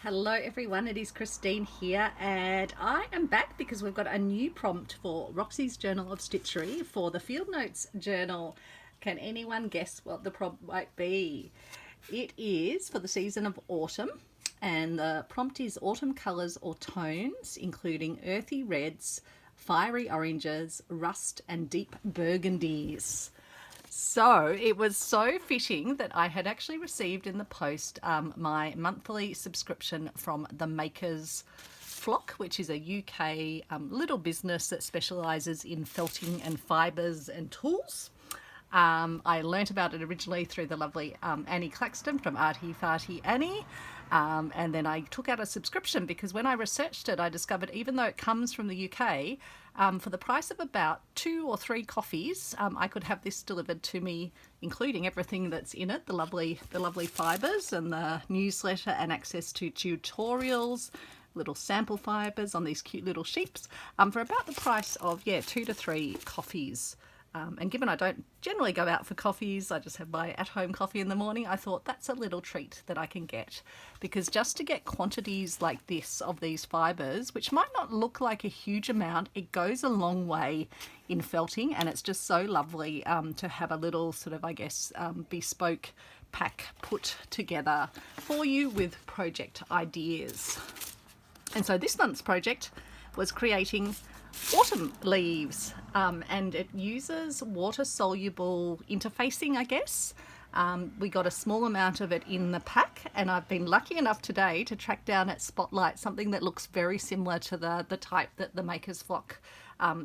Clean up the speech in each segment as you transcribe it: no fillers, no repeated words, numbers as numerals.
Hello everyone, it is Christine here and I am back because we've got a new prompt for Roxy's Journal of Stitchery for the Field Notes Journal. Can anyone guess what the prompt might be? It is for the season of autumn and the prompt is autumn colours or tones including earthy reds, fiery oranges, rust and deep burgundies. So it was so fitting that I had actually received in the post my monthly subscription from the Makers Flock, which is a UK little business that specialises in felting and fibres and tools. I learnt about it originally through the lovely Annie Claxton from Arty Farty Annie. And then I took out a subscription because when I researched it, I discovered even though it comes from the UK, for the price of about 2 or 3 coffees, I could have this delivered to me, including everything that's in it, the lovely fibres and the newsletter and access to tutorials, little sample fibres on these cute little sheeps, for about the price of 2 to 3 coffees. And given I don't generally go out for coffees, I just have my at-home coffee in the morning, I thought that's a little treat that I can get. Because just to get quantities like this of these fibres, which might not look like a huge amount, it goes a long way in felting, and it's just so lovely to have a little sort of, I guess, bespoke pack put together for you with project ideas. And so this month's project was creating autumn leaves, and it uses water-soluble interfacing, I guess. We got a small amount of it in the pack, and I've been lucky enough today to track down at Spotlight something that looks very similar to the type that the Makers Flock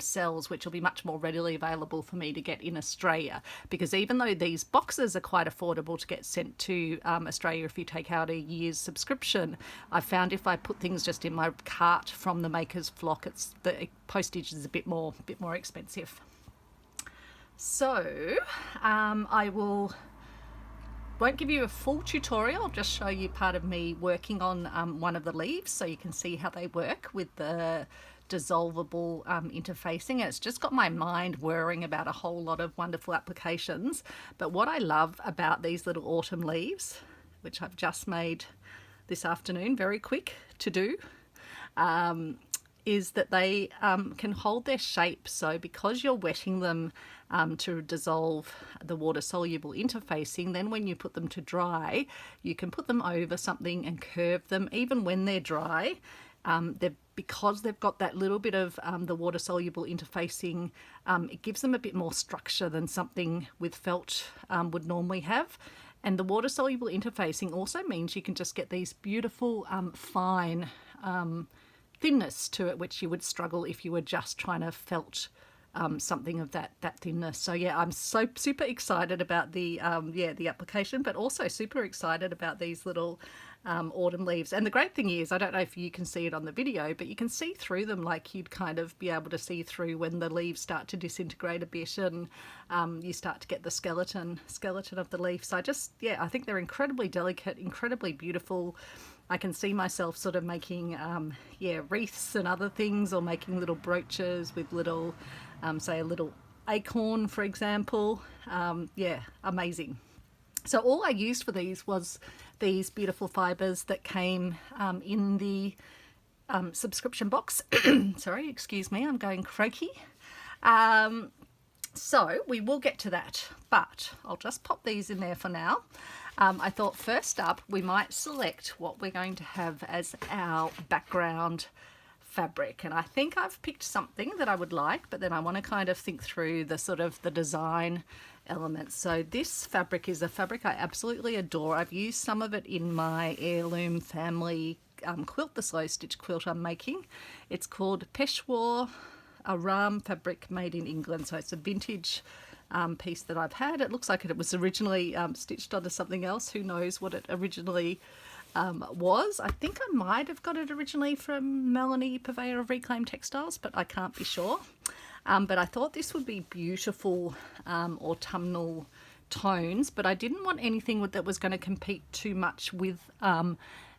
sells, which will be much more readily available for me to get in Australia, because even though these boxes are quite affordable to get sent to Australia if you take out a year's subscription, I found if I put things just in my cart from the Makers Flock, the postage is a bit more expensive. So I won't give you a full tutorial. I'll just show you part of me working on one of the leaves so you can see how they work with the dissolvable interfacing. And it's just got my mind whirring about a whole lot of wonderful applications. But what I love about these little autumn leaves, which I've just made this afternoon, very quick to do, is that they can hold their shape. So because you're wetting them to dissolve the water-soluble interfacing, then when you put them to dry, you can put them over something and curve them even when they're dry. Because they've got that little bit of the water-soluble interfacing, it gives them a bit more structure than something with felt would normally have. And the water-soluble interfacing also means you can just get these beautiful fine thinness to it, which you would struggle if you were just trying to felt something of that thinness. So yeah, I'm so super excited about the application, but also super excited about these little autumn leaves. And the great thing is, I don't know if you can see it on the video, but you can see through them like you'd kind of be able to see through when the leaves start to disintegrate a bit and you start to get the skeleton of the leaf. So I think they're incredibly delicate, incredibly beautiful. I can see myself sort of making wreaths and other things, or making little brooches with little say a little acorn, for example. Amazing. So all I used for these was these beautiful fibres that came in the subscription box. Sorry, excuse me, I'm going croaky. So we will get to that, but I'll just pop these in there for now. I thought first up we might select what we're going to have as our background fabric, and I think I've picked something that I would like, but then I want to kind of think through the sort of the design elements. So this fabric is a fabric I absolutely adore. I've used some of it in my heirloom family quilt, the slow stitch quilt I'm making. It's called Peshawar Aram fabric, made in England. So it's a vintage piece that I've had. It looks like it was originally stitched onto something else. Who knows what it originally was. I think I might have got it originally from Melanie, purveyor of Reclaimed Textiles, but I can't be sure. But I thought this would be beautiful autumnal tones, but I didn't want anything that was going to compete too much with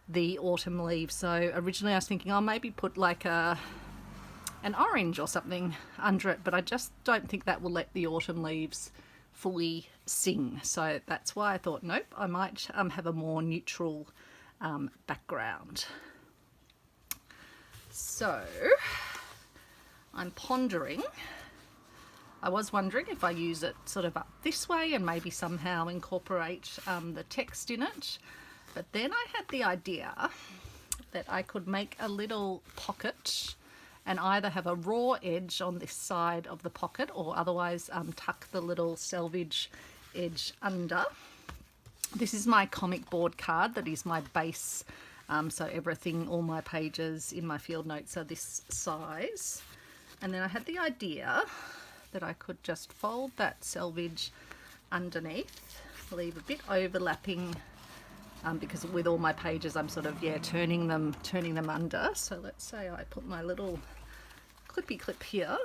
the autumn leaves. So originally I was thinking I'll maybe put like an orange or something under it, but I just don't think that will let the autumn leaves fully sing. So that's why I thought, nope, I might have a more neutral background. So I'm pondering, I was wondering if I use it sort of up this way and maybe somehow incorporate the text in it. But then I had the idea that I could make a little pocket and either have a raw edge on this side of the pocket or otherwise tuck the little selvage edge under. This is my comic board card that is my base, so everything, all my pages in my field notes are this size. And then I had the idea that I could just fold that selvage underneath, leave a bit overlapping, because with all my pages I'm sort of turning them under. So let's say I put my little clippy clip here,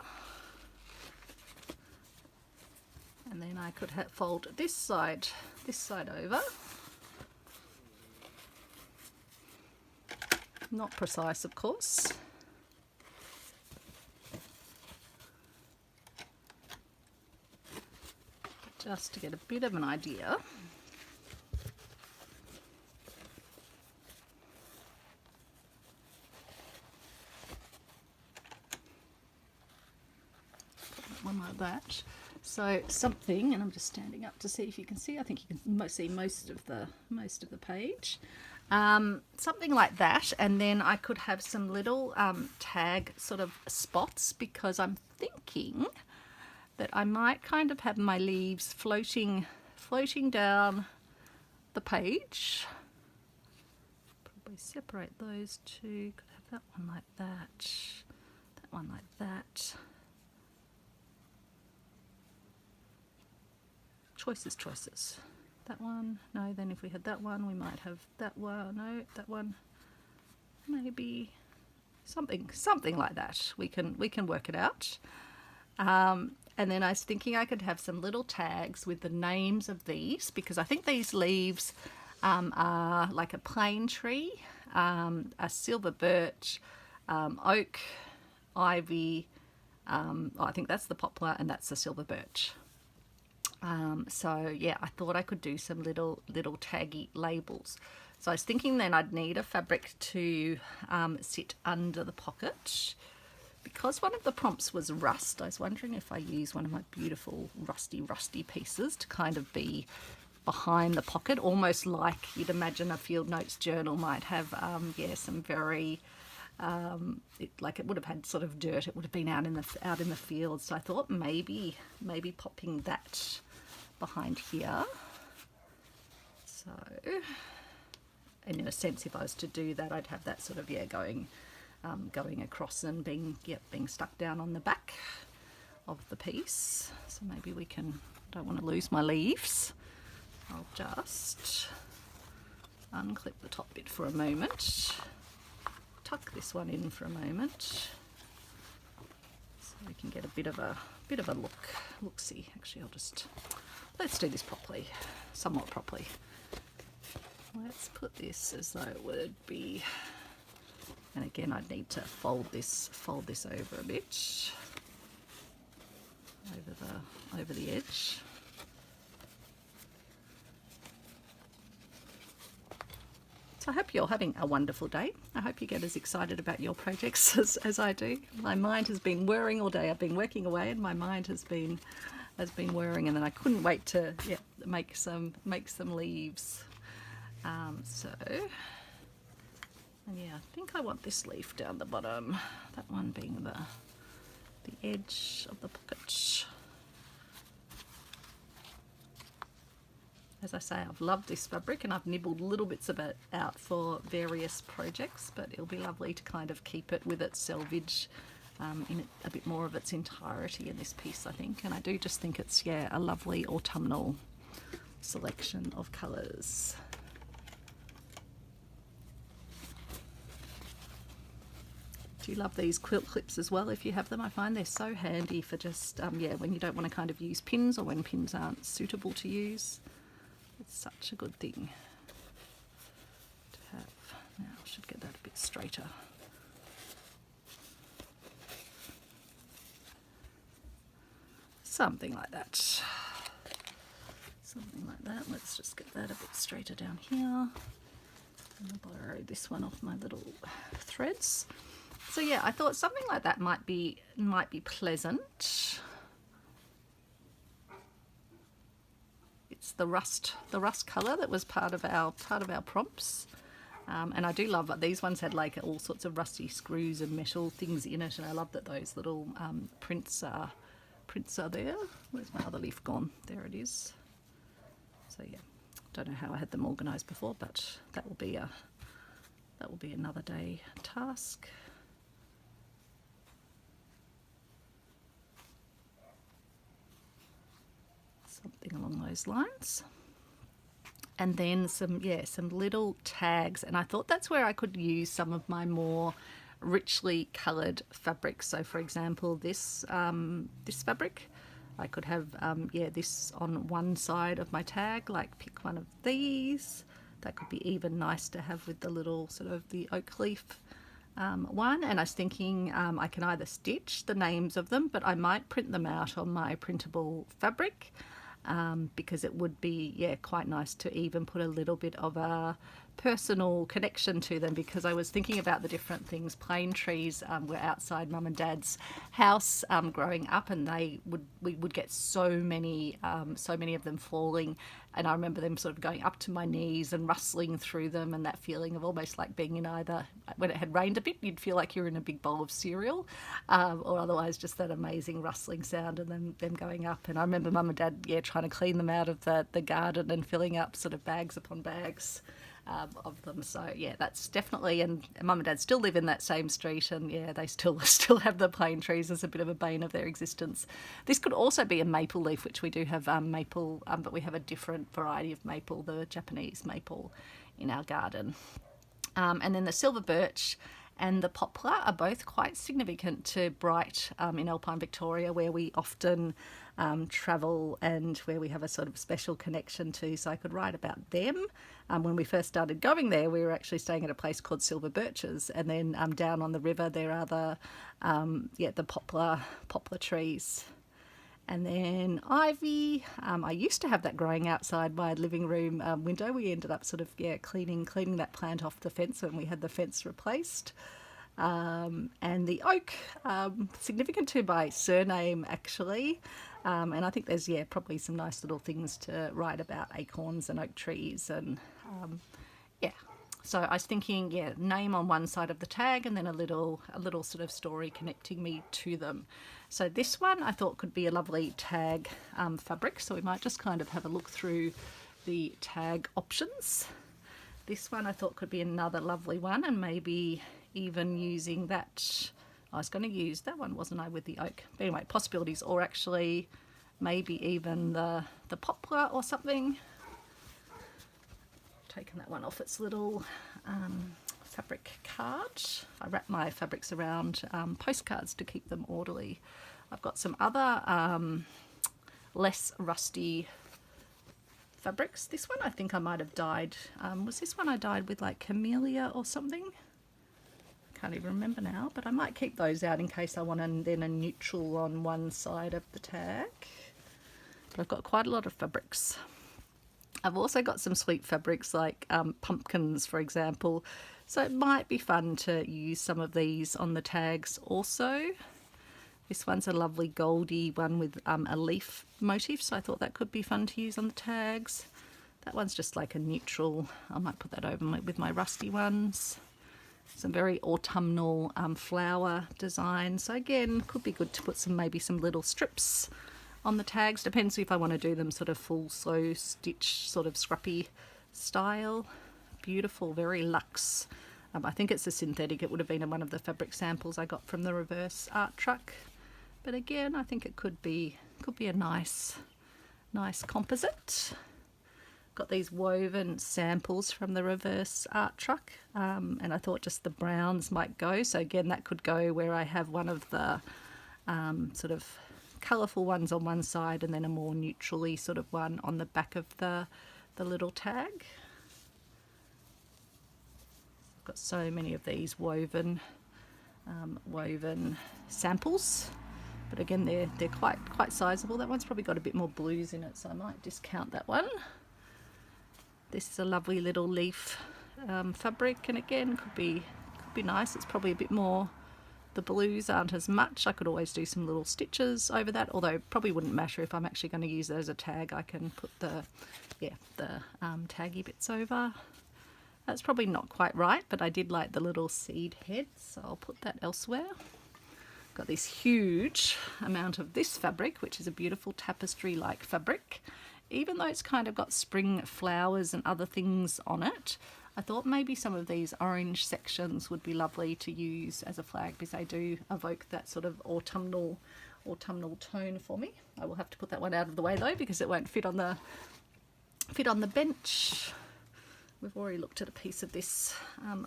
and then I could fold this side over. Not precise, of course. Just to get a bit of an idea. One like that. So something, and I'm just standing up to see if you can see. I think you can see most of the page. Something like that, and then I could have some little tag sort of spots, because I'm thinking that I might kind of have my leaves floating down the page. Probably separate those two. Could have that one like that, that one like that. Choices. That one, no, then if we had that one, we might have that one, no, that one, maybe something like that. We can work it out. And then I was thinking I could have some little tags with the names of these, because I think these leaves are like a plane tree, a silver birch, oak, ivy, I think that's the poplar and that's the silver birch. So yeah, I thought I could do some little taggy labels. So I was thinking then I'd need a fabric to sit under the pocket. Because one of the prompts was rust, I was wondering if I use one of my beautiful rusty pieces to kind of be behind the pocket, almost like you'd imagine a field notes journal might have, some very, like it would have had sort of dirt, it would have been out in the field. So I thought maybe popping that behind here. So, and in a sense, if I was to do that, I'd have that sort of going across and being stuck down on the back of the piece. So maybe we can, don't want to lose my leaves. I'll just unclip the top bit for a moment, tuck this one in for a moment, so we can get a bit of a look-see. Actually, let's do this properly, somewhat properly. Let's put this as though it would be, and again I'd need to fold this over a bit, over the edge. So I hope you're having a wonderful day. I hope you get as excited about your projects as I do. My mind has been whirring all day. I've been working away and my mind has been whirring, and then I couldn't wait to make some leaves. And yeah, I think I want this leaf down the bottom, that one being the edge of the pocket. As I say, I've loved this fabric and I've nibbled little bits of it out for various projects, but it'll be lovely to kind of keep it with its selvage in it, a bit more of its entirety in this piece, I think. And I do just think it's, a lovely autumnal selection of colours. Do you love these quilt clips as well if you have them? I find they're so handy for just, when you don't want to kind of use pins or when pins aren't suitable to use. It's such a good thing to have. Now I should get that a bit straighter. Something like that. Something like that. Let's just get that a bit straighter down here. I'll borrow this one off my little threads. So yeah, I thought something like that might be pleasant. It's the rust colour that was part of our prompts. And I do love that these ones had like all sorts of rusty screws and metal things in it, and I love that those little prints are there. Where's my other leaf gone? There it is. So yeah, don't know how I had them organised before, but that will be another day task. Something along those lines. And then some little tags, and I thought that's where I could use some of my more richly coloured fabrics. So for example, this fabric, I could have this on one side of my tag, like pick one of these. That could be even nice to have with the little sort of the oak leaf one. And I was thinking I can either stitch the names of them, but I might print them out on my printable fabric. Because it would be quite nice to even put a little bit of a personal connection to them, because I was thinking about the different things. Plane trees were outside Mum and Dad's house growing up, and we would get so many of them falling, and I remember them sort of going up to my knees and rustling through them, and that feeling of almost like being in either, when it had rained a bit, you'd feel like you're in a big bowl of cereal, or otherwise just that amazing rustling sound and then them going up. And I remember Mum and Dad trying to clean them out of the garden and filling up sort of bags upon bags of them. So yeah, that's definitely, and Mum and Dad still live in that same street, and yeah, they still have the plane trees as a bit of a bane of their existence. This could also be a maple leaf, which we do have maple, but we have a different variety of maple, the Japanese maple, in our garden. And then the silver birch and the poplar are both quite significant to Bright in Alpine Victoria, where we often travel and where we have a sort of special connection to. So I could write about them. When we first started going there, we were actually staying at a place called Silver Birches, and then down on the river there are the poplar trees. And then ivy, I used to have that growing outside my living room window. We ended up sort of cleaning that plant off the fence when we had the fence replaced. And the oak, significant to my surname actually, and I think there's probably some nice little things to write about acorns and oak trees, and so I was thinking name on one side of the tag and then a little sort of story connecting me to them. So this one I thought could be a lovely tag fabric, so we might just kind of have a look through the tag options. This one I thought could be another lovely one, and maybe even using that. I was going to use that one, wasn't I, with the oak? But anyway, possibilities, or actually maybe even the poplar or something. Taken that one off its little fabric card. I wrap my fabrics around postcards to keep them orderly. I've got some other less rusty fabrics. This one I think I might have dyed. Was this one I dyed with like camellia or something? Can't even remember now, but I might keep those out in case I want then a neutral on one side of the tag. But I've got quite a lot of fabrics. I've also got some sweet fabrics like pumpkins, for example, so it might be fun to use some of these on the tags also. This one's a lovely goldy one with a leaf motif, so I thought that could be fun to use on the tags. That one's just like a neutral. I might put that over with my rusty ones. Some very autumnal flower design, so again could be good to put maybe some little strips on the tags. Depends if I want to do them sort of full slow stitch sort of scruffy style. Beautiful, very luxe. I think it's a synthetic. It would have been in one of the fabric samples I got from the reverse art truck, but again I think it could be a nice composite. Got these woven samples from the reverse art truck, and I thought just the browns might go. So again, that could go where I have one of the sort of colourful ones on one side and then a more neutrally sort of one on the back of the little tag. I've got so many of these woven samples, but again they're quite sizable. That one's probably got a bit more blues in it, so I might discount that one. This is a lovely little leaf fabric, and again could be nice. It's probably a bit more, the blues aren't as much. I could always do some little stitches over that, although it probably wouldn't matter if I'm actually going to use it as a tag. I can put the taggy bits over. That's probably not quite right, but I did like the little seed heads, so I'll put that elsewhere. Got this huge amount of this fabric, which is a beautiful tapestry-like fabric. Even though it's kind of got spring flowers and other things on it, I thought maybe some of these orange sections would be lovely to use as a flag, because they do evoke that sort of autumnal tone for me. I will have to put that one out of the way though, because it won't fit on the bench. We've already looked at a piece of this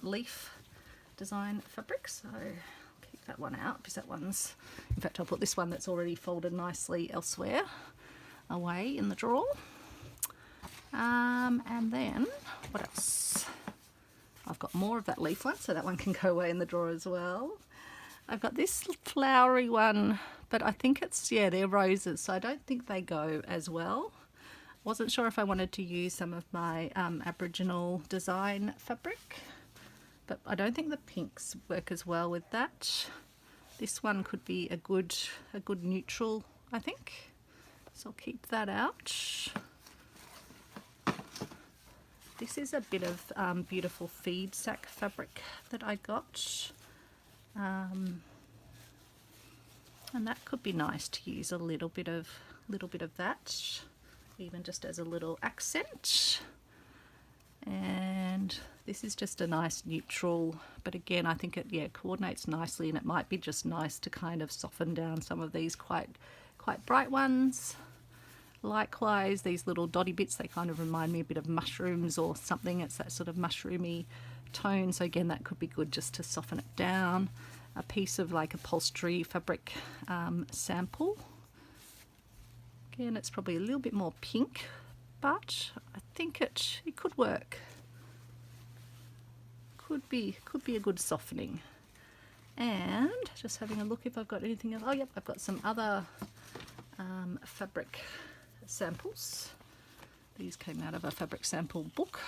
leaf design fabric, so I'll keep that one out, because that one's, in fact I'll put this one that's already folded nicely elsewhere away in the drawer. And then what else? I've got more of that leaf one, so that one can go away in the drawer as well. I've got this flowery one, but I think it's, yeah, they're roses, so I don't think they go as well. Wasn't sure if I wanted to use some of my Aboriginal design fabric, but I don't think the pinks work as well with that. This one could be a good neutral, I think. So I'll keep that out. This is a bit of beautiful feed sack fabric that I got. And that could be nice to use a little bit of that, even just as a little accent. And this is just a nice neutral, but again I think it coordinates nicely, and it might be just nice to kind of soften down some of these quite bright ones. Likewise, these little dotty bits, they kind of remind me a bit of mushrooms or something. It's that sort of mushroomy tone, so again that could be good just to soften it down. A piece of like upholstery fabric sample. Again, it's probably a little bit more pink, but I think it could work. Could be a good softening. And just having a look if I've got anything else. Oh yep, I've got some other fabric samples. These came out of a fabric sample book.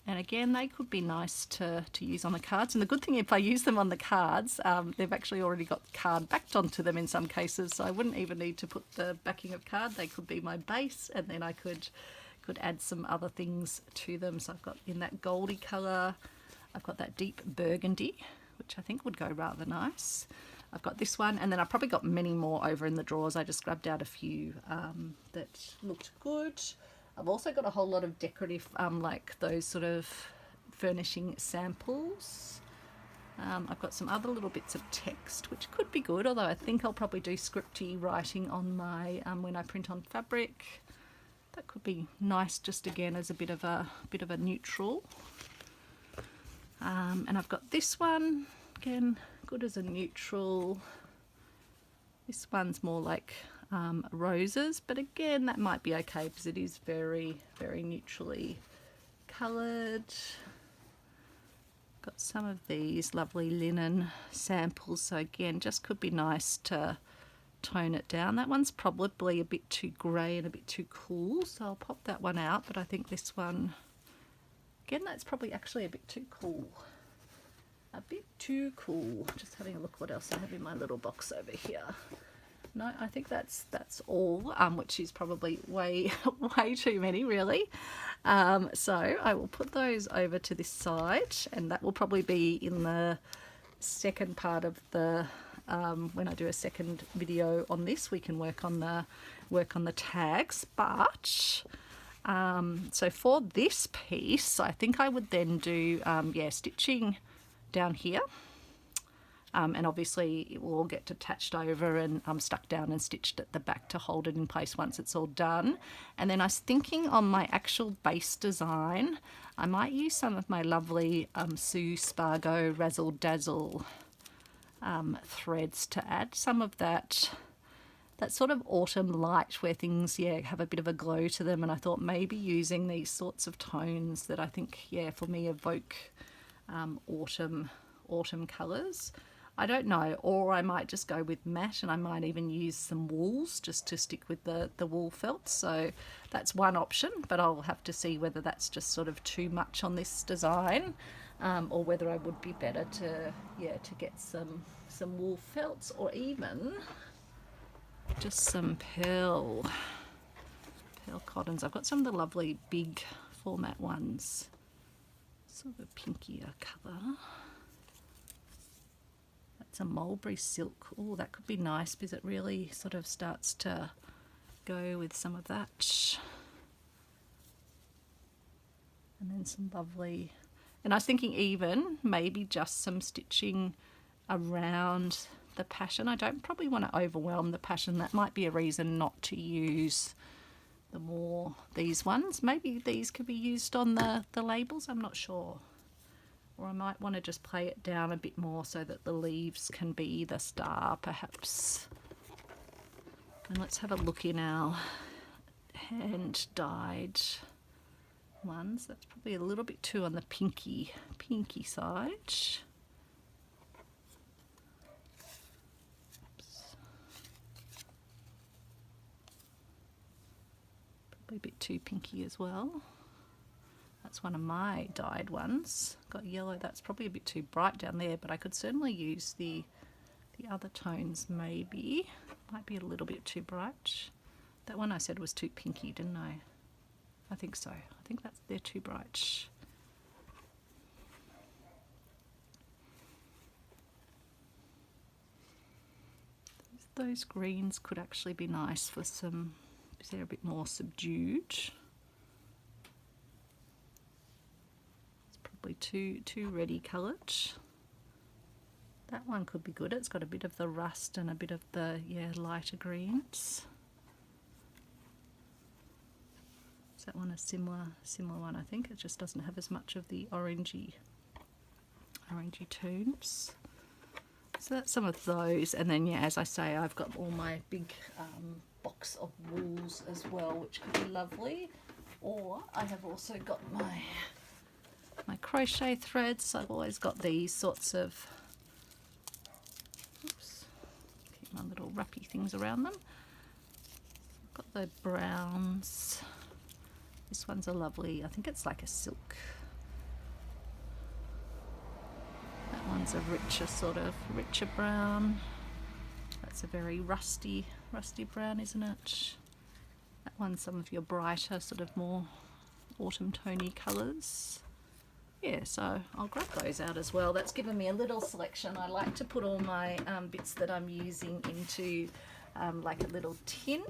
And again, they could be nice to use on the cards. And the good thing, if I use them on the cards, they've actually already got card backed onto them in some cases, so I wouldn't even need to put the backing of card. They could be my base, and then I could add some other things to them. So I've got in that goldy colour, I've got that deep burgundy, which I think would go rather nice. I've got this one, and then I've probably got many more over in the drawers. I just grabbed out a few that looked good. I've also got a whole lot of decorative, like those sort of furnishing samples. I've got some other little bits of text, which could be good, although I think I'll probably do scripty writing on my, when I print on fabric. That could be nice just again as a bit of a neutral. And I've got this one, again, good as a neutral. This one's more like roses, but again that might be okay because it is very neutrally coloured. Got some of these lovely linen samples, so again just could be nice to tone it down. That one's probably a bit too grey and a bit too cool, so I'll pop that one out, but I think this one, again, that's probably actually a bit too cool. A bit too cool. Just having a look what else I have in my little box over here. No, I think that's all, which is probably way too many really. So I will put those over to this side, and that will probably be in the second part of the when I do a second video on this. We can work on the tags, but so for this piece I think I would then do stitching down here. And obviously it will all get attached over and stuck down and stitched at the back to hold it in place once it's all done. And then I was thinking on my actual base design, I might use some of my lovely Sue Spargo Razzle Dazzle threads to add some of that sort of autumn light where things have a bit of a glow to them. And I thought maybe using these sorts of tones that I think for me evoke autumn colours. I don't know, or I might just go with matte, and I might even use some wools just to stick with the wool felt. So that's one option, but I'll have to see whether that's just sort of too much on this design, or whether I would be better to get some wool felts, or even just some pearl cottons. I've got some of the lovely big format ones, sort of a pinkier colour. That's a mulberry silk. Oh, that could be nice because it really sort of starts to go with some of that. And then some lovely, and I was thinking even maybe just some stitching around the passion. I don't probably want to overwhelm the passion. That might be a reason not to use the more these ones. Maybe these could be used on the labels, I'm not sure. Or I might want to just play it down a bit more so that the leaves can be the star perhaps. And let's have a look in our hand dyed ones. That's probably a little bit too on the pinky side. Probably a bit too pinky as well. That's one of my dyed ones. Got yellow, that's probably a bit too bright down there, but I could certainly use the other tones maybe. Might be a little bit too bright. That one I said was too pinky, didn't I? I think so. I think they're too bright. Those greens could actually be nice for some, because they're a bit more subdued. Too reddy coloured. That one could be good. It's got a bit of the rust and a bit of the lighter greens. Is that one a similar one? I think it just doesn't have as much of the orangey tones. So that's some of those, and then as I say, I've got all my big box of wools as well, which could be lovely. Or I have also got my crochet threads. I've always got these sorts of, oops, keep my little wrappy things around them. I've got the browns. This one's a lovely, I think it's like a silk. That one's a richer brown. That's a very rusty brown, isn't it? That one's some of your brighter, sort of more autumn tony colours. Yeah, so I'll grab those out as well. That's given me a little selection. I like to put all my bits that I'm using into like a little tin.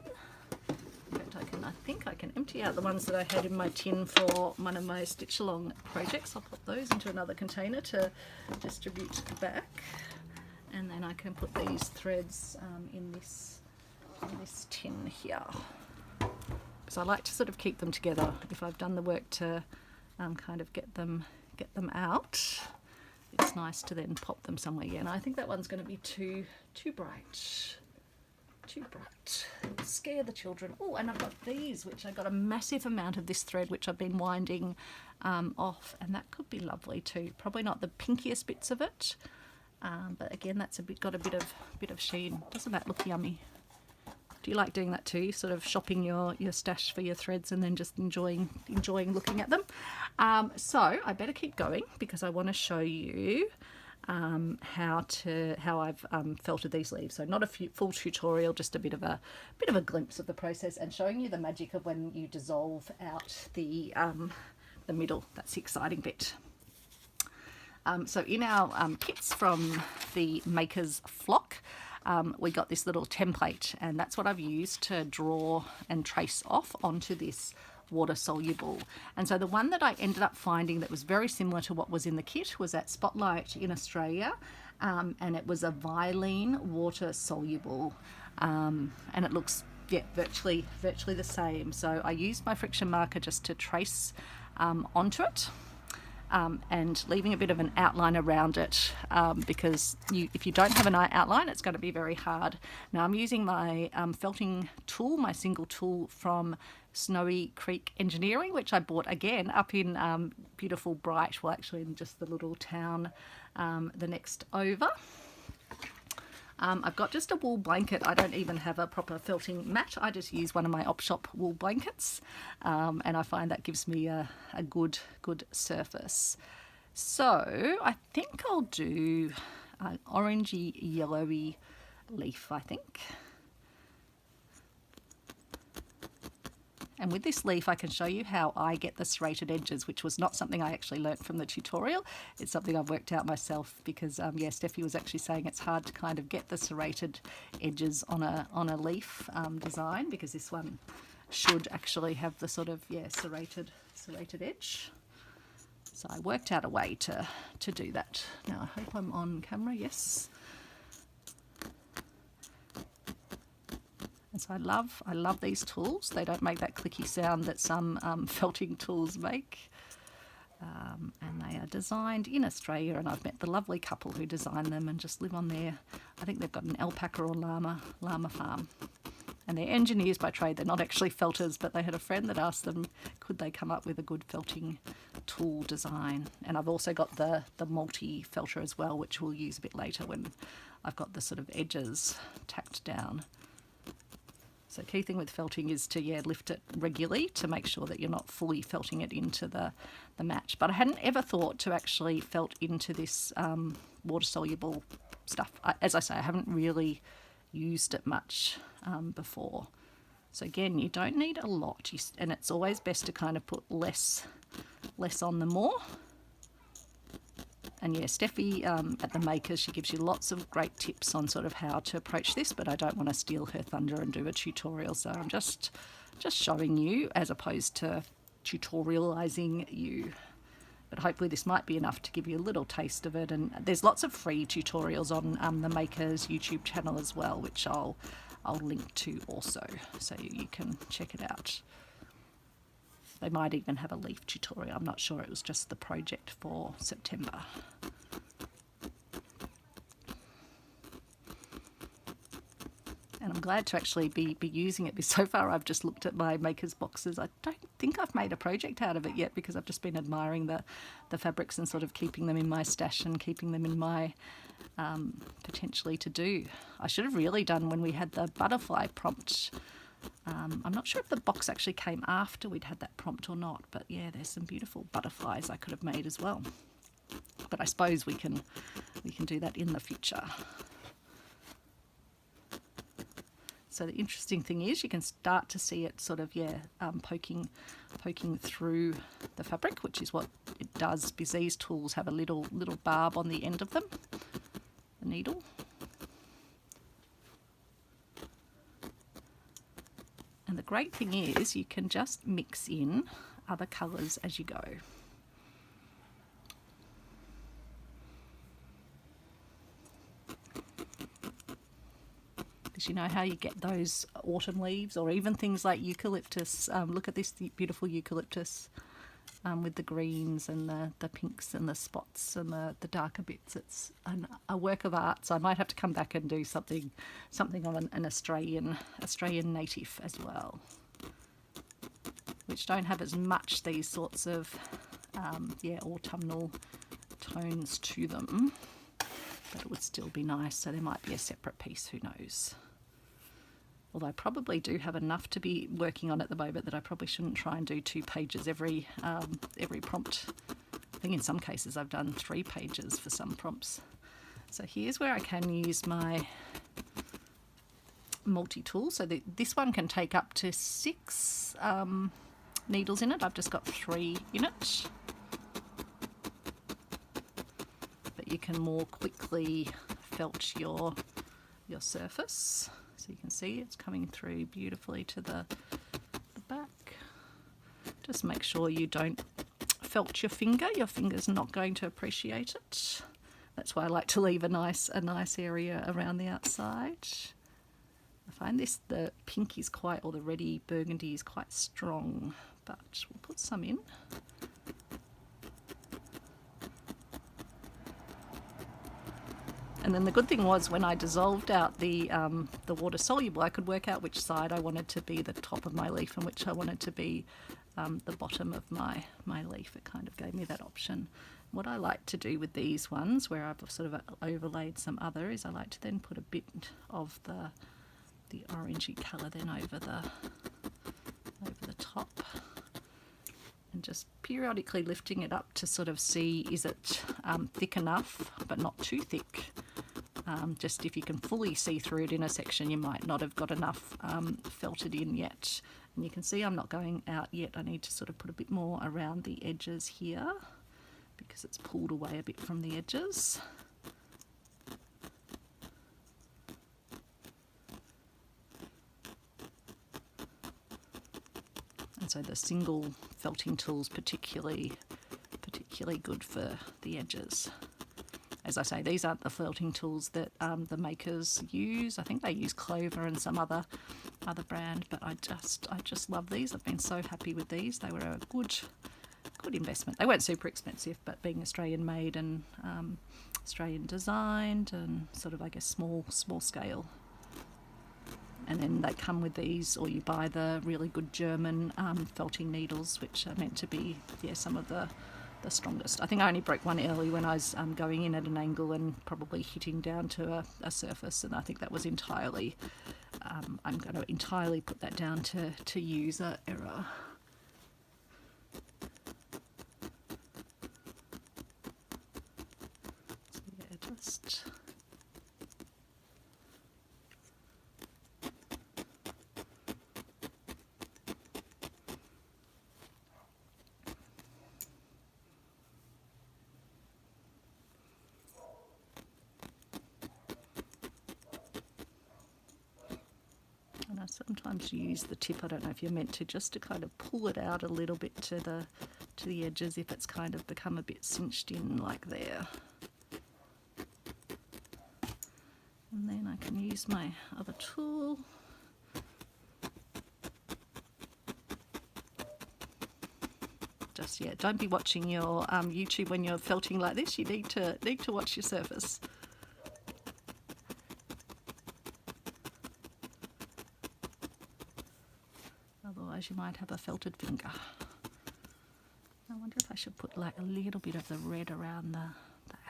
In fact, I think I can empty out the ones that I had in my tin for one of my stitch along projects. I'll put those into another container to distribute back, and then I can put these threads in this tin here. So I like to sort of keep them together if I've done the work to kind of get them out. It's nice to then pop them somewhere. Yeah, and I think that one's going to be too bright. Too bright. It'll scare the children. Oh, and I've got these, which I got a massive amount of this thread, which I've been winding off, and that could be lovely too. Probably not the pinkiest bits of it, but again, that's got a bit of sheen. Doesn't that look yummy? Do you like doing that too? Sort of shopping your stash for your threads and then just enjoying looking at them. So I better keep going because I want to show you how I've felted these leaves. So not a full tutorial, just a bit of a glimpse of the process and showing you the magic of when you dissolve out the middle. That's the exciting bit. So in our kits from the Maker's Flock, we got this little template, and that's what I've used to draw and trace off onto this water soluble. And so the one that I ended up finding that was very similar to what was in the kit was at Spotlight in Australia, and it was a Vilene water soluble, and it looks virtually the same. So I used my friction marker just to trace onto it. And leaving a bit of an outline around it, because if you don't have an outline, it's going to be very hard. Now I'm using my felting tool, my single tool from Snowy Creek Engineering, which I bought again up in beautiful Bright, well actually in just the little town the next over. I've got just a wool blanket. I don't even have a proper felting mat. I just use one of my op shop wool blankets, and I find that gives me a good surface. So I think I'll do an orangey yellowy leaf, I think. And with this leaf I can show you how I get the serrated edges, which was not something I actually learnt from the tutorial. It's something I've worked out myself because yeah, Steffi was actually saying it's hard to kind of get the serrated edges on a leaf design, because this one should actually have the sort of, yeah, serrated edge. So I worked out a way to do that. Now I hope I'm on camera, yes. And so I love these tools. They don't make that clicky sound that some felting tools make. And they are designed in Australia, and I've met the lovely couple who designed them and just live on there. I think they've got an alpaca or llama farm. And they're engineers by trade. They're not actually felters, but they had a friend that asked them could they come up with a good felting tool design. And I've also got the multi-felter as well, which we'll use a bit later when I've got the sort of edges tacked down. So key thing with felting is to, yeah, lift it regularly to make sure that you're not fully felting it into the match. But I hadn't ever thought to actually felt into this water-soluble stuff. As I say, I haven't really used it much before. So again, you don't need a lot, and it's always best to kind of put less on the more. And yeah, Steffi at the Makers, she gives you lots of great tips on sort of how to approach this, but I don't want to steal her thunder and do a tutorial, so I'm just showing you as opposed to tutorializing you. But hopefully this might be enough to give you a little taste of it. And there's lots of free tutorials on the Makers YouTube channel as well, which I'll link to also, so you can check it out. They might even have a leaf tutorial. I'm not sure. It was just the project for September. And I'm glad to actually be using it, because so far I've just looked at my Makers boxes. I don't think I've made a project out of it yet, because I've just been admiring the fabrics and sort of keeping them in my stash and keeping them in my potentially to do. I should have really done when we had the butterfly prompt. I'm not sure if the box actually came after we'd had that prompt or not, but yeah, there's some beautiful butterflies I could have made as well. But I suppose we can do that in the future. So the interesting thing is you can start to see it sort of, yeah, poking through the fabric, which is what it does, because these tools have a little barb on the end of them, the needle. And the great thing is you can just mix in other colours as you go. Because you know how you get those autumn leaves, or even things like eucalyptus. Look at this beautiful eucalyptus with the greens and the pinks and the spots and the darker bits. It's a work of art, so I might have to come back and do something on an Australian native as well, which don't have as much these sorts of yeah, autumnal tones to them, but it would still be nice. So there might be a separate piece, who knows. Although I probably do have enough to be working on at the moment that I probably shouldn't try and do 2 pages every prompt. I think in some cases I've done 3 pages for some prompts. So here's where I can use my multi-tool. So this one can take up to 6 needles in it. I've just got 3 in it. But you can more quickly felt your surface. So you can see it's coming through beautifully to the back. Just make sure you don't felt your finger. Your finger's not going to appreciate it. That's why I like to leave a nice area around the outside. I find the pink is quite, or the reddy burgundy is quite strong, but we'll put some in. And then the good thing was when I dissolved out the water soluble, I could work out which side I wanted to be the top of my leaf and which I wanted to be the bottom of my leaf. It kind of gave me that option. What I like to do with these ones, where I've sort of overlaid some other, is I like to then put a bit of the orangey colour then over the top, and just periodically lifting it up to sort of see, is it thick enough but not too thick. Just if you can fully see through it in a section, you might not have got enough felted in yet. And you can see I'm not going out yet. I need to sort of put a bit more around the edges here because it's pulled away a bit from the edges. And so the single felting tool's particularly good for the edges. As I say, these aren't the felting tools that the makers use. I think they use Clover and some other brand, but I just love these. I've been so happy with these. They were a good investment. They weren't super expensive, but being Australian made and Australian designed and sort of, I guess, small scale. And then they come with these, or you buy the really good German felting needles, which are meant to be, yeah, some of the strongest. I think I only broke one early when I was going in at an angle and probably hitting down to a surface, and I think that was entirely, I'm going to entirely put that down to user error. So yeah, just... And I sometimes use the tip, I don't know if you're meant to, just to kind of pull it out a little bit to the edges if it's kind of become a bit cinched in like there. And then I can use my other tool. Just, yeah, don't be watching your YouTube when you're felting like this. You need to watch your surface. Otherwise you might have a felted finger. I wonder if I should put like a little bit of the red around the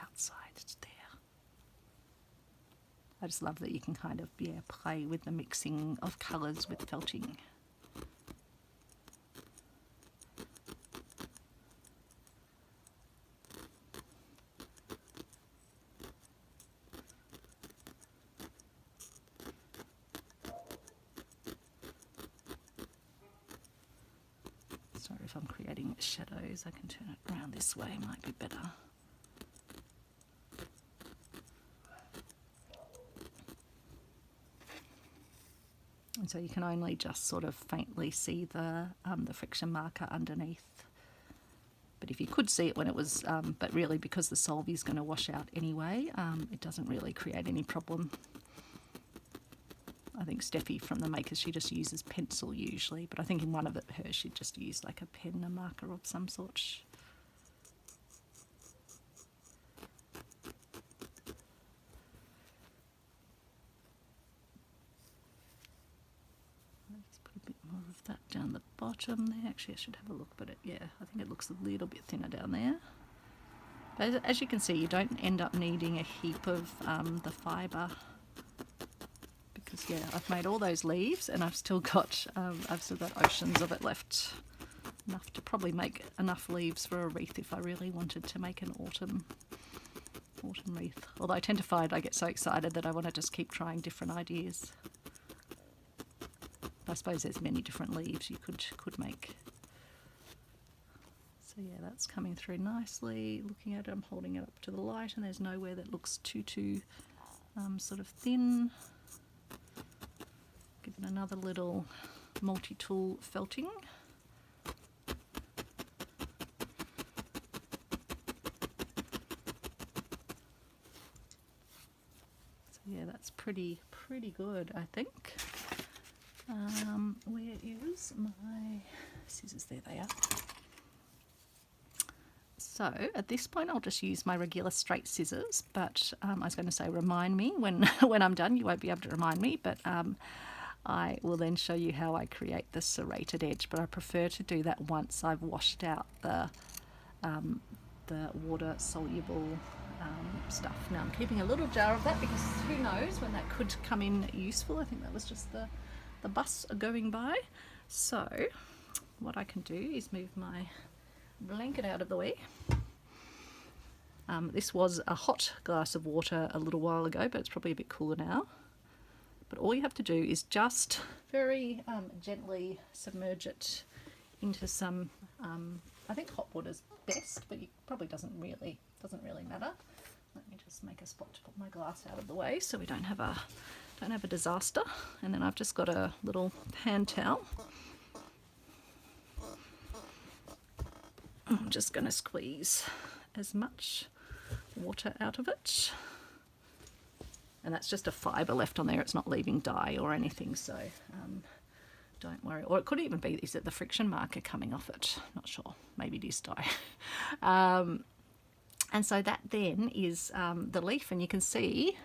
outside there. I just love that you can kind of, yeah, play with the mixing of colours with felting. Sorry if I'm creating shadows, I can turn it around this way, might be better. And so you can only just sort of faintly see the friction marker underneath. But if you could see it when it was, but really because the solvay is going to wash out anyway, it doesn't really create any problem. I think Steffi from the makers, she just uses pencil usually, but I think in one of hers she just used like a pen, a marker of some sort. I'll just put a bit more of that down the bottom there. Actually, I should have a look, but yeah, I think it looks a little bit thinner down there. But as you can see, you don't end up needing a heap of the fibre. Because yeah, I've made all those leaves and I've still got oceans of it left, enough to probably make enough leaves for a wreath if I really wanted to make an autumn wreath. Although I tend to find I get so excited that I want to just keep trying different ideas. I suppose there's many different leaves you could make. So yeah, that's coming through nicely. Looking at it, I'm holding it up to the light, and there's nowhere that looks too sort of thin. Give it another little multi-tool felting. So yeah, that's pretty good, I think. Where is my scissors? There they are. So at this point I'll just use my regular straight scissors, but I was going to say remind me when I'm done. You won't be able to remind me, but I will then show you how I create the serrated edge, but I prefer to do that once I've washed out the the water soluble stuff. Now I'm keeping a little jar of that because who knows when that could come in useful. I think that was just the bus going by. So what I can do is move my blanket out of the way. This was a hot glass of water a little while ago, but it's probably a bit cooler now. But all you have to do is just very gently submerge it into some, I think hot water's best, but it probably doesn't really matter. Let me just make a spot to put my glass out of the way so we don't have a disaster. And then I've just got a little hand towel. I'm just going to squeeze as much water out of it. And that's just a fibre left on there. It's not leaving dye or anything, so don't worry. Or it could even be, is it the friction marker coming off it? Not sure. Maybe it is dye. And so that then is the leaf, and you can see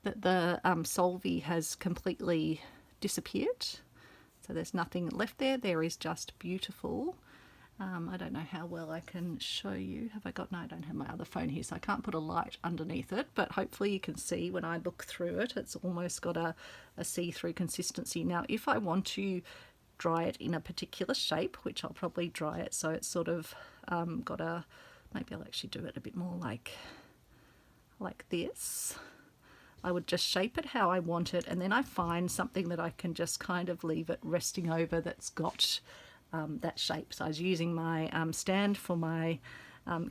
that the solvay has completely disappeared. So there's nothing left there. There is just beautiful. I don't know how well I can show you. Have I got, no, I don't have my other phone here, so I can't put a light underneath it, but hopefully you can see when I look through it, it's almost got a see-through consistency. Now, if I want to dry it in a particular shape, which I'll probably dry it so it's sort of got a, maybe I'll actually do it a bit more like this. I would just shape it how I want it, and then I find something that I can just kind of leave it resting over that's got that shape. So I was using my stand for my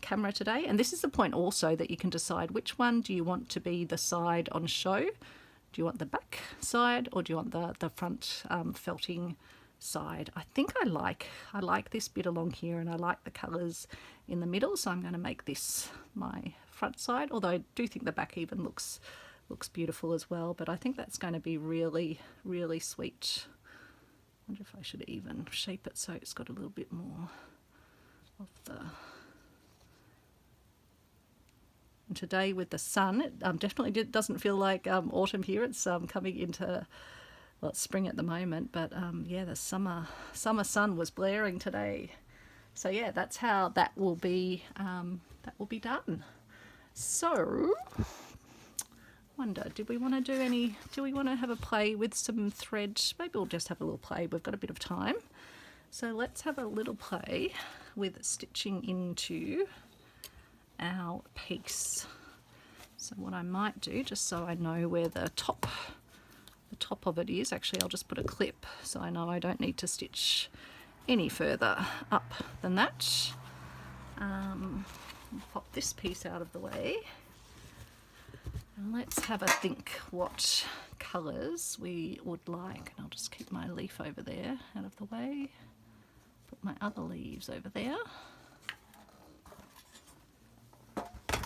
camera today, and this is the point also that you can decide which one do you want to be the side on show. Do you want the back side, or do you want the front felting side? I think I like this bit along here, and I like the colours in the middle, so I'm going to make this my front side, although I do think the back even looks beautiful as well, but I think that's going to be really, really sweet. I wonder if I should even shape it so it's got a little bit more of the... And today with the sun, it definitely doesn't feel like autumn here. It's coming into, well, it's spring at the moment, but yeah, the summer sun was blaring today. So yeah, that's how that will be done. So wonder, do we want to have a play with some thread? Maybe we'll just have a little play. We've got a bit of time. So let's have a little play with stitching into our piece. So what I might do, just so I know where the top of it is, actually I'll just put a clip so I know I don't need to stitch any further up than that. Pop this piece out of the way. And let's have a think what colours we would like. And I'll just keep my leaf over there out of the way. Put my other leaves over there.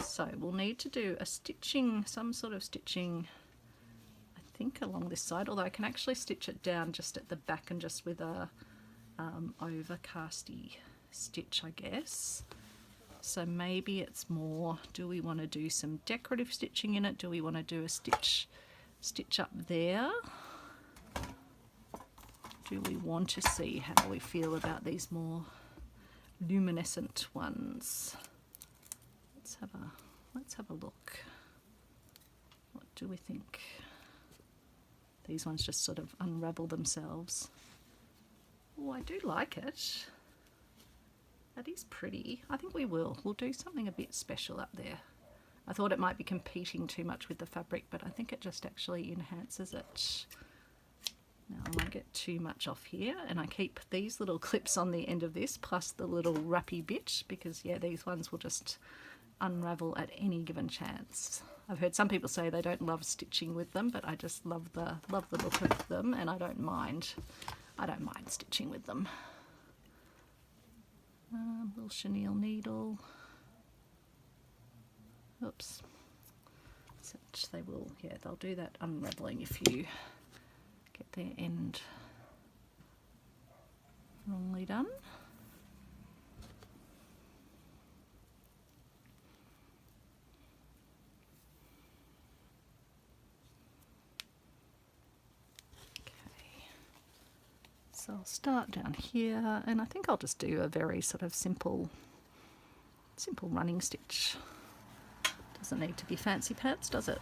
So we'll need to do a stitching, some sort of stitching, I think along this side, although I can actually stitch it down just at the back and just with a overcasty stitch, I guess. So maybe it's more, do we want to do some decorative stitching in it? Do we want to do a stitch up there? Do we want to see how we feel about these more luminescent ones? Let's have a look. What do we think? These ones just sort of unravel themselves. Oh, I do like it. That is pretty. I think we'll do something a bit special up there. I thought it might be competing too much with the fabric, but I think it just actually enhances it. Now I won't get too much off here, and I keep these little clips on the end of this plus the little wrappy bit because yeah, these ones will just unravel at any given chance. I've heard some people say they don't love stitching with them, but I just love the look of them, and I don't mind stitching with them. Little chenille needle. Oops. Such they will, yeah, they'll do that unraveling if you get their end wrongly done. So I'll start down here, and I think I'll just do a very sort of simple Simple running stitch. Doesn't need to be fancy pants, does it?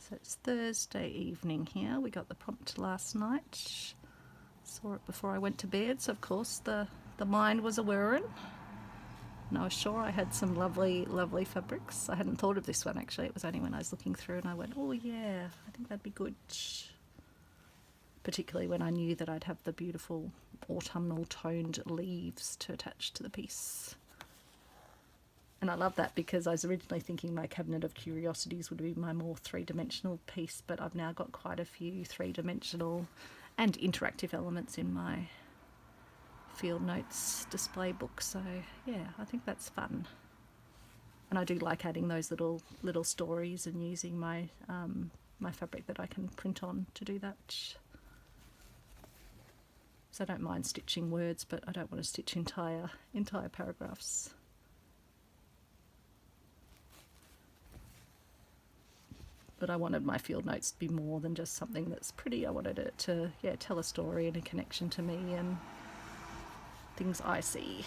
So it's Thursday evening here. We got the prompt last night. Saw it before I went to bed, so of course the mind was a whirring. And I was sure I had some lovely, lovely fabrics. I hadn't thought of this one actually. It was only when I was looking through and I went, oh yeah, I think that'd be good. Particularly when I knew that I'd have the beautiful autumnal toned leaves to attach to the piece. And I love that because I was originally thinking my cabinet of curiosities would be my more three-dimensional piece, but I've now got quite a few three-dimensional and interactive elements in my field notes display book. So yeah, I think that's fun. And I do like adding those little stories and using my my fabric that I can print on to do that. So I don't mind stitching words, but I don't want to stitch entire paragraphs. But I wanted my field notes to be more than just something that's pretty. I wanted it to, yeah, tell a story and a connection to me and things I see.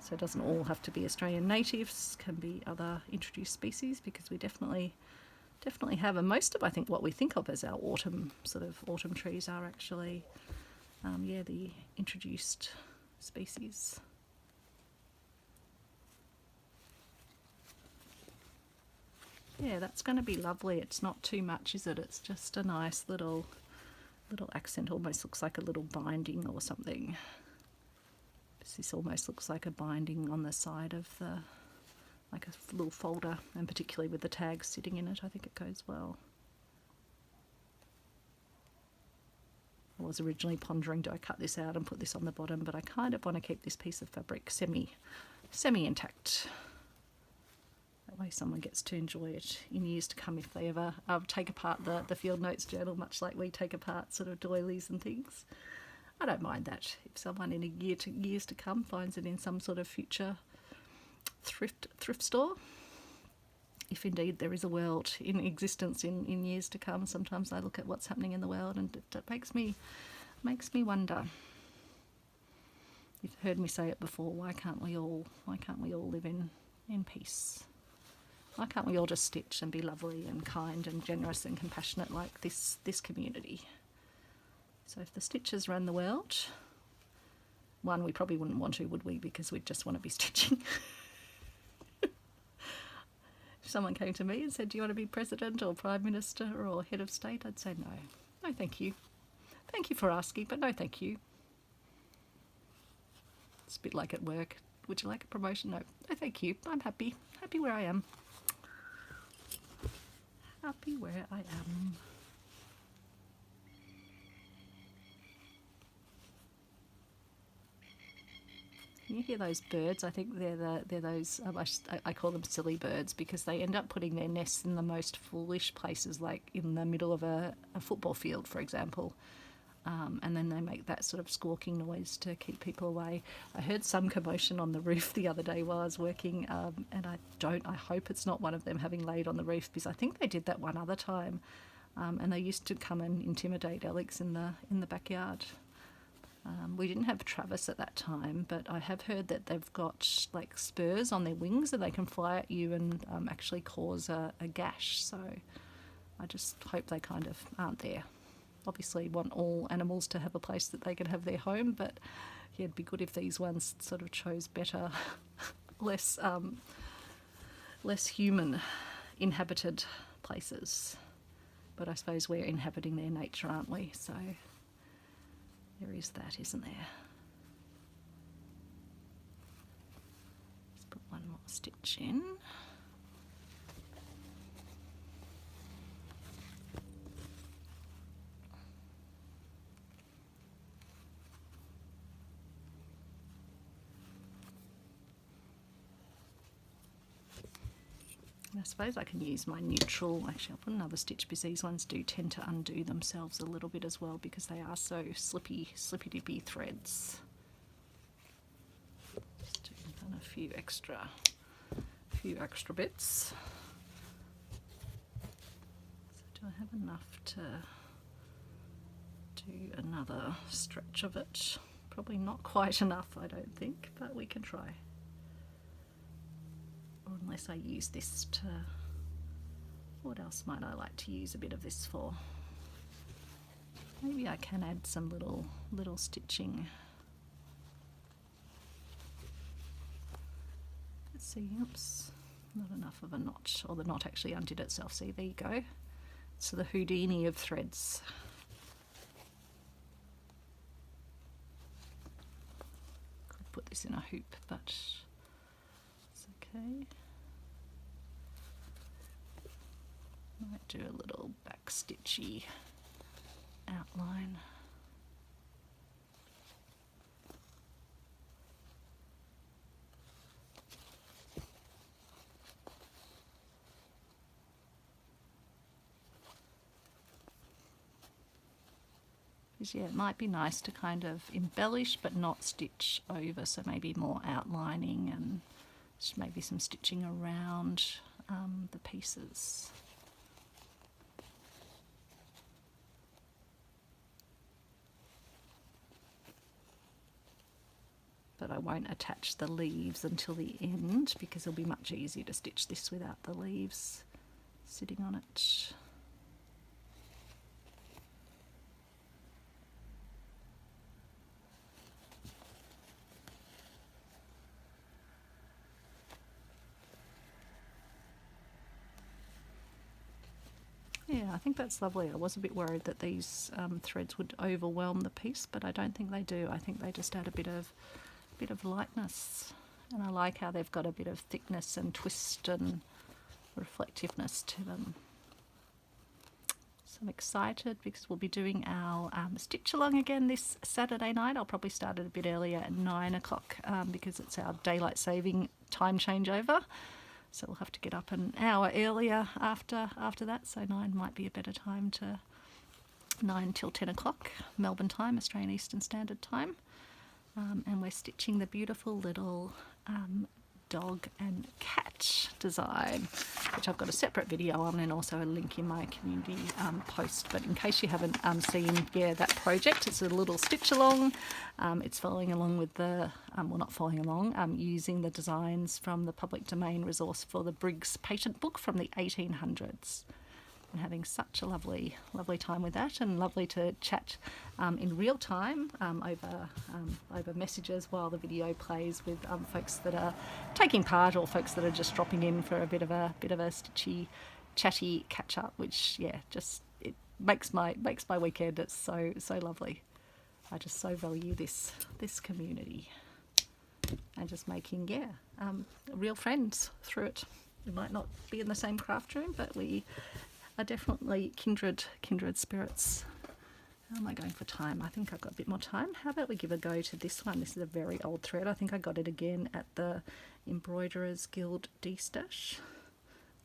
So it doesn't all have to be Australian natives, can be other introduced species, because we definitely have, and most of I think what we think of as our autumn trees are actually, yeah, the introduced species. Yeah, that's going to be lovely. It's not too much, is it? It's just a nice little accent. Almost looks like a little binding or something. This almost looks like a binding on the side of the, like a little folder, and particularly with the tags sitting in it, I think it goes well. I was originally pondering, do I cut this out and put this on the bottom, but I kind of want to keep this piece of fabric semi-intact. That way someone gets to enjoy it in years to come if they ever take apart the field notes journal, much like we take apart sort of doilies and things. I don't mind that. If someone in years to come finds it in some sort of future thrift store, if indeed there is a world in existence in years to come, sometimes I look at what's happening in the world and it makes me wonder. You've heard me say it before, why can't we all live in peace? Why can't we all just stitch and be lovely and kind and generous and compassionate like this community? So if the stitches ran the world, one, we probably wouldn't want to, would we? Because we'd just want to be stitching. If someone came to me and said, do you want to be president or prime minister or head of state? I'd say no. No, thank you. Thank you for asking, but no, thank you. It's a bit like at work. Would you like a promotion? No. No, thank you. I'm happy. Happy where I am. Happy where I am. You hear those birds? I think they're those. I call them silly birds because they end up putting their nests in the most foolish places, like in the middle of a football field, for example. And then they make that sort of squawking noise to keep people away. I heard some commotion on the roof the other day while I was working, and I hope it's not one of them having laid on the roof, because I think they did that one other time, and they used to come and intimidate Alex in the backyard. We didn't have Travis at that time, but I have heard that they've got like spurs on their wings that they can fly at you and actually cause a gash. So I just hope they kind of aren't there. Obviously want all animals to have a place that they can have their home, but yeah, it'd be good if these ones sort of chose better, less human inhabited places. But I suppose we're inhabiting their nature, aren't we? So there is that, isn't there? Let's put one more stitch in. I suppose I can use my neutral. Actually, I'll put another stitch because these ones do tend to undo themselves a little bit as well because they are so slippy-dippy threads. Just doing a few extra bits. So do I have enough to do another stretch of it? Probably not quite enough, I don't think, but we can try. Or unless I use this to, what else might I like to use a bit of this for? Maybe I can add some little stitching. Let's see, oops, not enough of a knot, or the knot actually undid itself. See, there you go. So the Houdini of threads. Could put this in a hoop, but it's okay. Might do a little back stitchy outline. Because yeah, it might be nice to kind of embellish but not stitch over, so maybe more outlining and just maybe some stitching around the pieces. But I won't attach the leaves until the end because it'll be much easier to stitch this without the leaves sitting on it. Yeah, I think that's lovely. I was a bit worried that these threads would overwhelm the piece, but I don't think they do. I think they just add a bit of lightness, and I like how they've got a bit of thickness and twist and reflectiveness to them. So I'm excited because we'll be doing our stitch along again this Saturday night. I'll probably start it a bit earlier at 9 o'clock because it's our daylight saving time changeover. So we'll have to get up an hour earlier after that. So 9 might be a better time, to 9 till 10 o'clock Melbourne time, Australian Eastern Standard Time. And we're stitching the beautiful little dog and cat design, which I've got a separate video on and also a link in my community post. But in case you haven't seen that project, it's a little stitch along. It's following along with the, well, not following along, using the designs from the public domain resource for the Briggs patent book from the 1800s. And having such a lovely time with that, and lovely to chat in real time over messages while the video plays with folks that are taking part or folks that are just dropping in for a bit of a stitchy, chatty catch up, which just it makes my weekend. It's so lovely. I just so value this community and just making real friends through it. We might not be in the same craft room, but we are definitely kindred spirits. How am I going for time? I think I've got a bit more time. How about we give a go to this one? This is a very old thread. I think I got it again at the Embroiderers Guild D-Stash.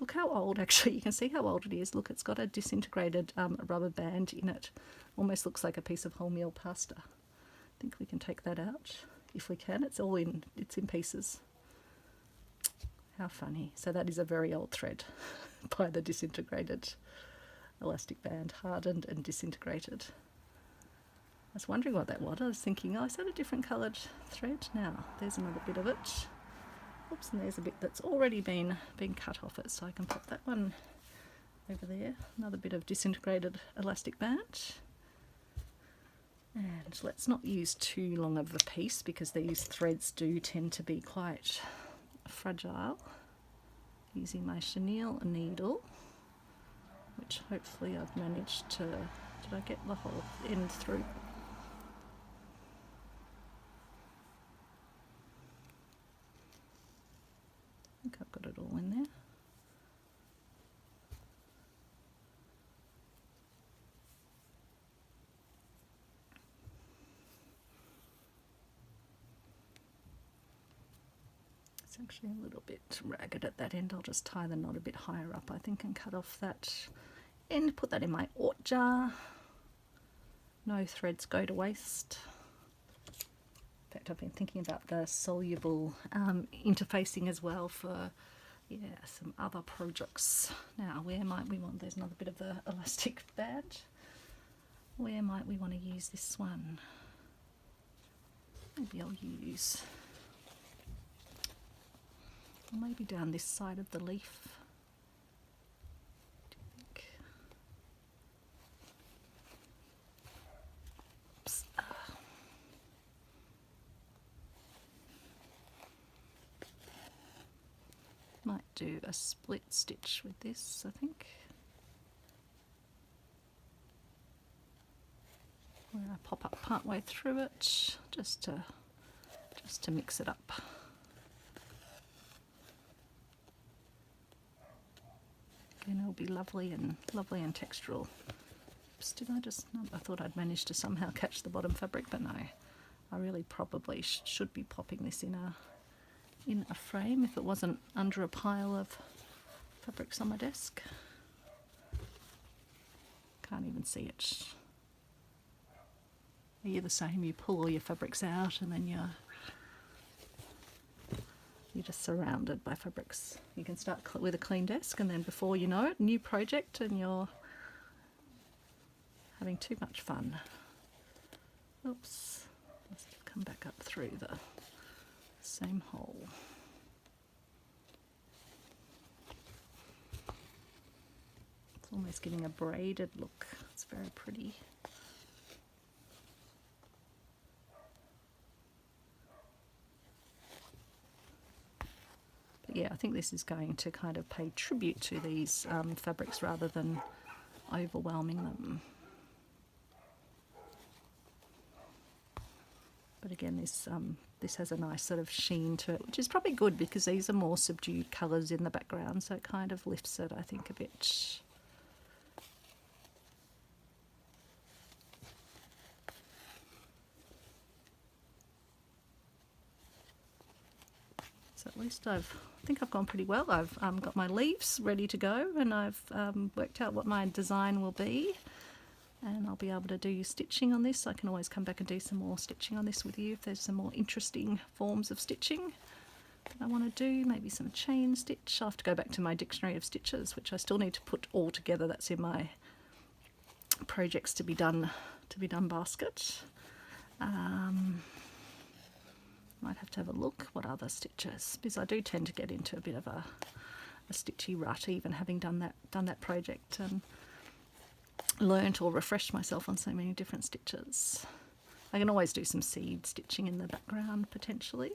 Look how old, actually. You can see how old it is. Look, it's got a disintegrated rubber band in it. Almost looks like a piece of wholemeal pasta. I think we can take that out if we can. It's in pieces. How funny. So that is a very old thread by the disintegrated elastic band, hardened and disintegrated. I was wondering what that was. I was thinking, oh, is that a different coloured thread? Now, there's another bit of it. Oops, and there's a bit that's already been cut off it, so I can pop that one over there. Another bit of disintegrated elastic band. And let's not use too long of a piece because these threads do tend to be quite fragile. Using my chenille needle, which hopefully I've managed to, did I get the whole end through? I think I've got it all in there. It's actually a little bit ragged at that end. I'll just tie the knot a bit higher up, I think, and cut off that end. Put that in my ort jar. No threads go to waste. In fact, I've been thinking about the soluble interfacing as well for some other projects. Now, where might we want, there's another bit of the elastic band. Where might we want to use this one? Maybe I'll use, maybe down this side of the leaf. Do you think? Oops. Might do a split stitch with this, I think. Where I pop up part way through it, just to mix it up. Again, it'll be lovely and textural. Oops, did I just? No, I thought I'd managed to somehow catch the bottom fabric, but no. I really probably should be popping this in a frame if it wasn't under a pile of fabrics on my desk. Can't even see it. You're the same, you pull all your fabrics out and then you're just surrounded by fabrics. You can start with a clean desk and then before you know it, new project and you're having too much fun. Oops, let's come back up through the same hole. It's almost giving a braided look. It's very pretty. Yeah, I think this is going to kind of pay tribute to these fabrics rather than overwhelming them. But again, this has a nice sort of sheen to it, which is probably good because these are more subdued colours in the background, so it kind of lifts it, I think, a bit. So at least I think I've gone pretty well. I've got my leaves ready to go and I've worked out what my design will be. And I'll be able to do stitching on this. I can always come back and do some more stitching on this with you if there's some more interesting forms of stitching that I want to do. Maybe some chain stitch. I'll have to go back to my dictionary of stitches, which I still need to put all together. That's in my projects to be done basket. Might have to have a look what other stitches, because I do tend to get into a bit of a stitchy rut, even having done that project and learnt or refreshed myself on so many different stitches. I can always do some seed stitching in the background potentially,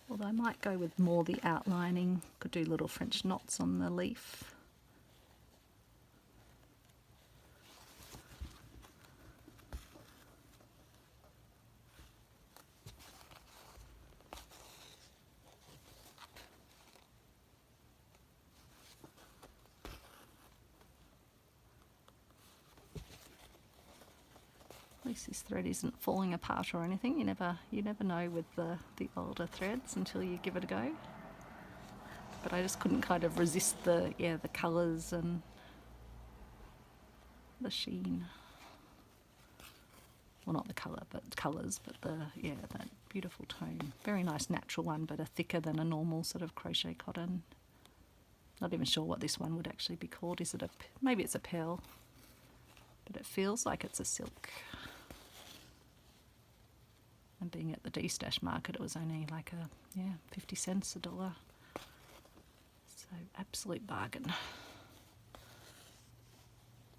although I might go with more the outlining. Could do little French knots on the leaf. At least this thread isn't falling apart or anything. You never know with the older threads until you give it a go. But I just couldn't kind of resist the colours and the sheen. Well, not the colour, but colours, but that beautiful tone. Very nice natural one, but a thicker than a normal sort of crochet cotton. Not even sure what this one would actually be called. Is it maybe it's a pearl, but it feels like it's a silk. And being at the D-Stash market, it was only like 50 cents, $1. So absolute bargain.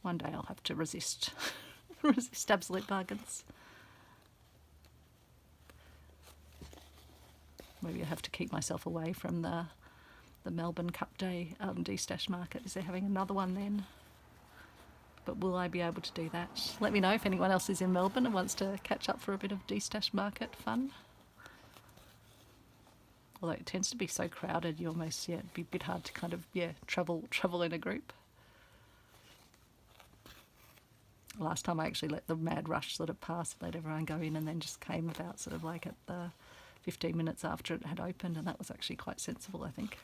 One day I'll have to resist absolute bargains. Maybe I have to keep myself away from the Melbourne Cup Day D-Stash market. Is there having another one then? But will I be able to do that? Let me know if anyone else is in Melbourne and wants to catch up for a bit of D-Stash market fun. Although it tends to be so crowded, you almost, it'd be a bit hard to kind of, travel in a group. Last time I actually let the mad rush sort of pass, let everyone go in and then just came about sort of like at the 15 minutes after it had opened, and that was actually quite sensible, I think.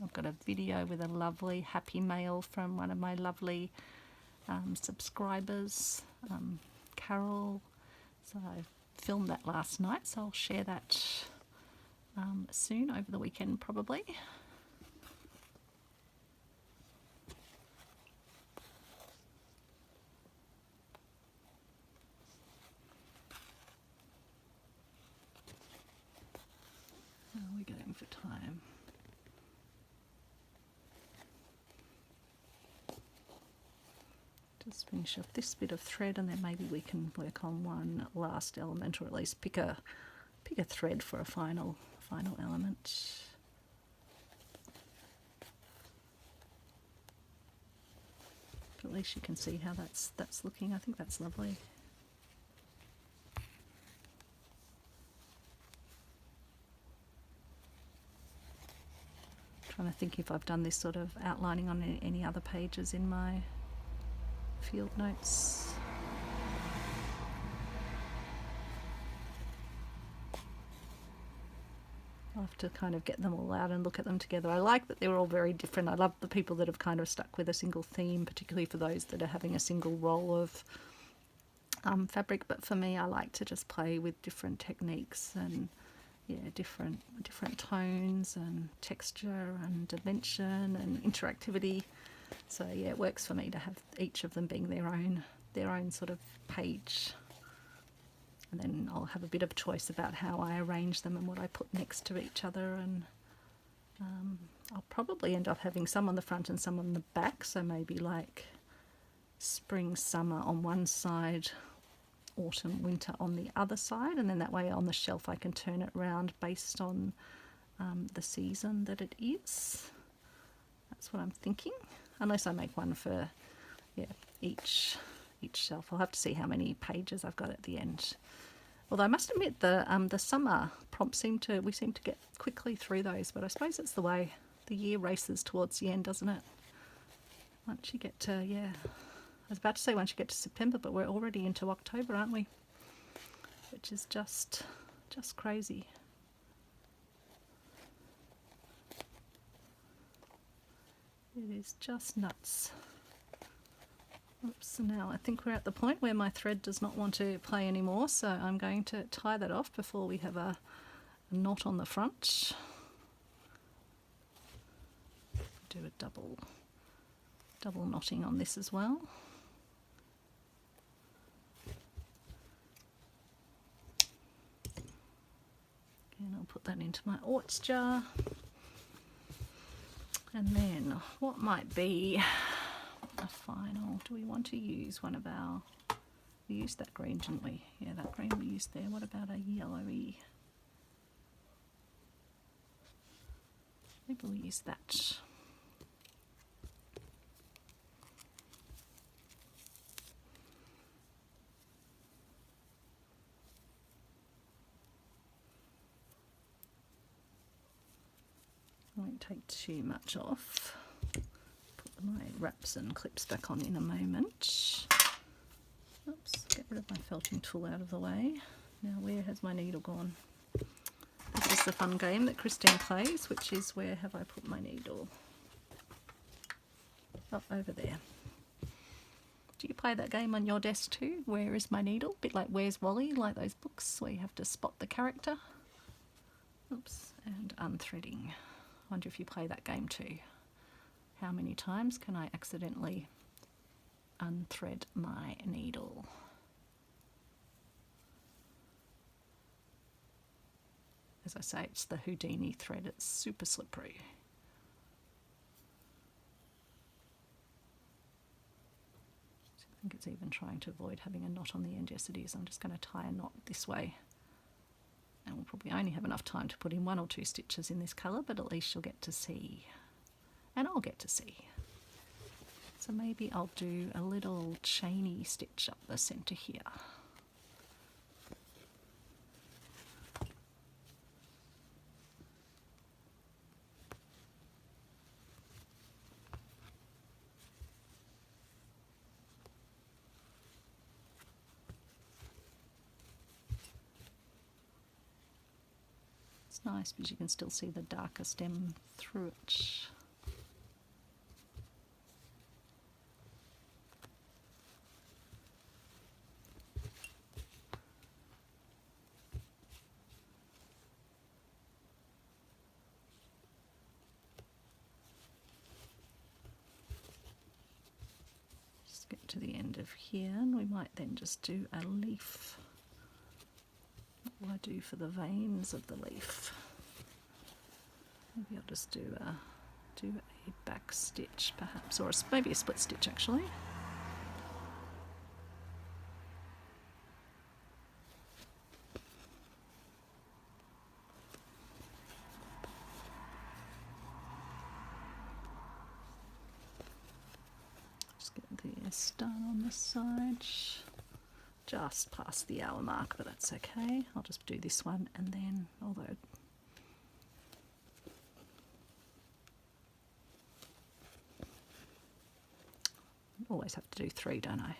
I've got a video with a lovely happy mail from one of my lovely subscribers, Carol. So I filmed that last night, so I'll share that soon, over the weekend probably. How are we going for time? Just finish off this bit of thread, and then maybe we can work on one last element, or at least pick a thread for a final element. But at least you can see how that's looking. I think that's lovely. Trying to think if I've done this sort of outlining on any other pages in my field notes. I'll have to kind of get them all out and look at them together. I like that they're all very different. I love the people that have kind of stuck with a single theme, particularly for those that are having a single roll of fabric. But for me, I like to just play with different techniques and different tones and texture and dimension and interactivity. So yeah, it works for me to have each of them being their own sort of page. And then I'll have a bit of choice about how I arrange them and what I put next to each other. And I'll probably end up having some on the front and some on the back. So maybe like spring, summer on one side, autumn, winter on the other side. And then that way on the shelf I can turn it around based on the season that it is. That's what I'm thinking. Unless I make one for each shelf. I'll have to see how many pages I've got at the end. Although I must admit the summer prompts we seem to get quickly through those, but I suppose it's the way the year races towards the end, doesn't it? Once you get to I was about to say once you get to September, but we're already into October, aren't we? Which is just crazy. It is just nuts. Oops, so now I think we're at the point where my thread does not want to play anymore, so I'm going to tie that off before we have a knot on the front. Do a double knotting on this as well. And I'll put that into my orts jar. And then what might be a final? Do we want to use one of our... We used that green, didn't we? Yeah, that green we used there. What about a yellowy? Maybe we'll use that. I won't take too much off. Put my wraps and clips back on in a moment. Oops, get rid of my felting tool out of the way. Now where has my needle gone? This is the fun game that Christine plays, which is where have I put my needle? Up over there. Do you play that game on your desk too? Where is my needle? A bit like Where's Wally, like those books where you have to spot the character. Oops, and unthreading. I wonder if you play that game too. How many times can I accidentally unthread my needle? As I say, it's the Houdini thread. It's super slippery. I think it's even trying to avoid having a knot on the end. Yes, it is. I'm just going to tie a knot this way. And we'll probably only have enough time to put in 1 or 2 stitches in this colour, but at least you'll get to see. And I'll get to see. So maybe I'll do a little chainy stitch up the centre here. It's nice because you can still see the darker stem through it. Just get to the end of here, and we might then just do a leaf. What will I do for the veins of the leaf? Maybe I'll just do a back stitch perhaps, or maybe a split stitch actually. Just get this done on the side. Just past the hour mark, but that's okay. I'll just do this one, and then, although always have to do 3, don't I?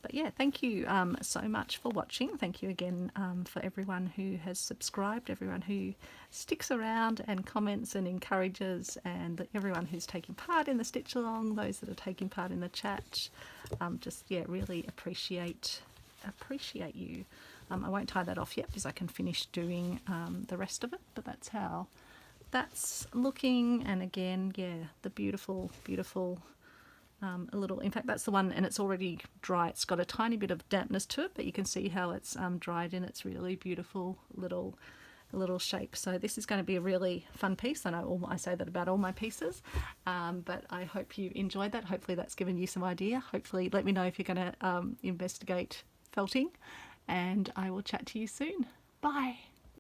But yeah, thank you so much for watching. Thank you again for everyone who has subscribed, everyone who sticks around and comments and encourages, and everyone who's taking part in the stitch along, those that are taking part in the chat. Just yeah, really appreciate you. I won't tie that off yet because I can finish doing the rest of it, but that's how that's looking. And again, yeah, the beautiful a little, in fact that's the one, and it's already dry. It's got a tiny bit of dampness to it, but you can see how it's dried in. It's really beautiful little shape. So this is going to be a really fun piece. I know I say that about all my pieces, but I hope you enjoyed that. Hopefully that's given you some idea. Hopefully let me know if you're going to investigate felting, and I will chat to you soon. Bye.